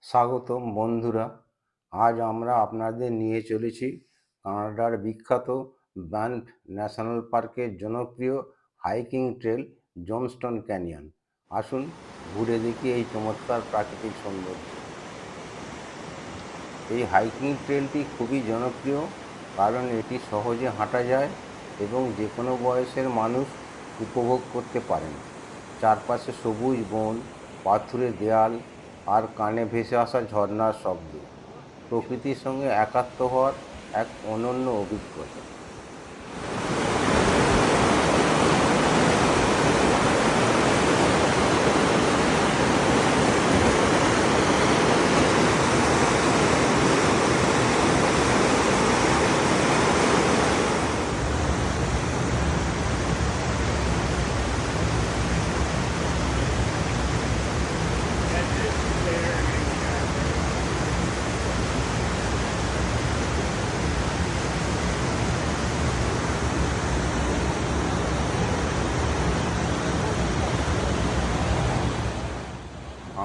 স্বাগতম বন্ধুরা। আজ আমরা আপনাদের নিয়ে চলেছি কানাডার বিখ্যাত ব্যানফ ন্যাশনাল পার্কের জনপ্রিয় হাইকিং ট্রেল জনস্টন ক্যানিয়ন। আসুন ঘুরে দেখি এই চমৎকার প্রাকৃতিক সৌন্দর্য। এই হাইকিং ট্রেলটি খুবই জনপ্রিয় কারণ এটি সহজে হাঁটা যায় এবং যে কোনো বয়সের মানুষ উপভোগ করতে পারেন। চারপাশে সবুজ বন, পাথুরে দেয়াল আর কানে ভেসে আসা ঝর্ণার শব্দ প্রকৃতির সঙ্গে একাত্ম হওয়ার এক অনন্য অভিজ্ঞতা।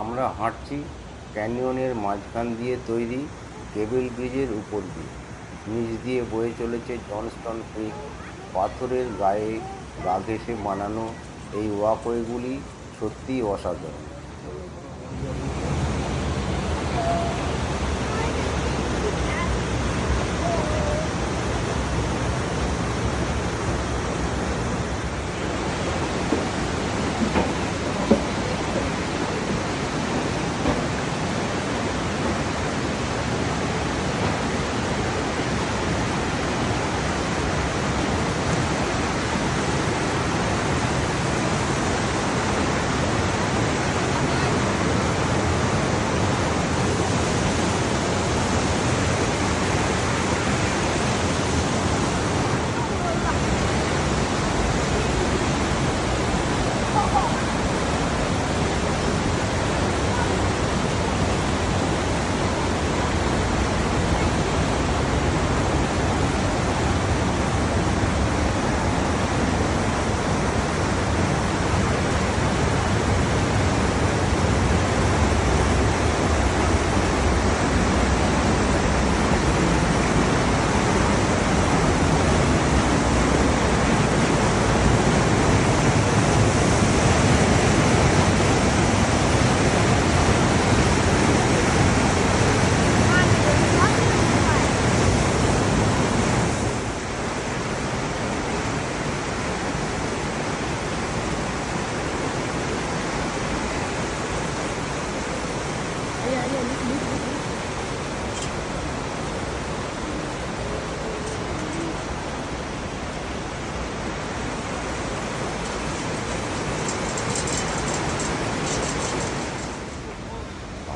আমরা হাঁটছি ক্যানিয়নের মাঝখান দিয়ে তৈরি কেবল ব্রিজের উপর দিয়ে। নিচ দিয়ে বয়ে চলেছে জনস্টন ক্রিক। পাথরের গায়ে গা ঘেঁষে বানানো এই ওয়াকওয়েগুলি সত্যিই অসাধারণ।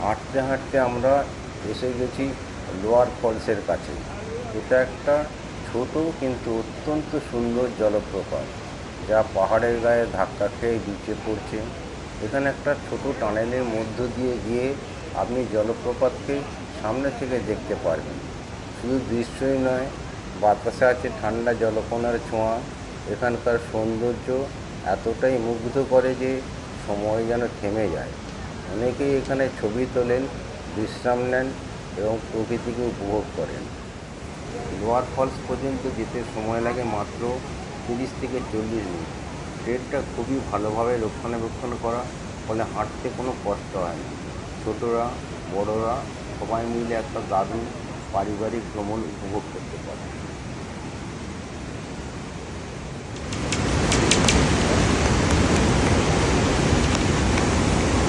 হাঁটতে হাঁটতে আমরা এসে গেছি লোয়ার ফলসের কাছে। এটা একটা ছোট কিন্তু অত্যন্ত সুন্দর জলপ্রপাত যা পাহাড়ের গায়ে ধাক্কা খেয়ে নিচে পড়ছে। এখানে একটা ছোট টানেলের মধ্য দিয়ে গিয়ে আপনি জলপ্রপাতকে সামনে থেকে দেখতে পারবেন। শুধু দৃশ্যই নয়, বাতাসে আছে ঠান্ডা জলকণার ছোঁয়া। এখানকার সৌন্দর্য এতটাই মুগ্ধ করে যে সময় যেন থেমে যায়। অনেকেই এখানে ছবি তোলেন, বিশ্রাম নেন এবং প্রকৃতিকে উপভোগ করেন। লোয়ার ফলস পর্যন্ত যেতে সময় লাগে মাত্র 30 থেকে 40 মিনিট। ট্রেনটা খুবই ভালোভাবে রক্ষণাবেক্ষণ করা, ফলে হাঁটতে কোনো কষ্ট হয় না। ছোটরা বড়রা সবাই মিলে একটা দারুণ পারিবারিক ভ্রমণ উপভোগ করতে পারে।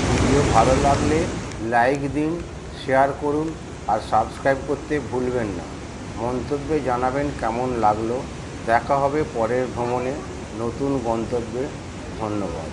ভিডিও ভালো লাগলে লাইক দিন, শেয়ার করুন আর সাবস্ক্রাইব করতে ভুলবেন না। মন্তব্যে জানাবেন কেমন লাগলো। দেখা হবে পরের ভ্রমণে নতুন গন্তব্যে। ধন্যবাদ।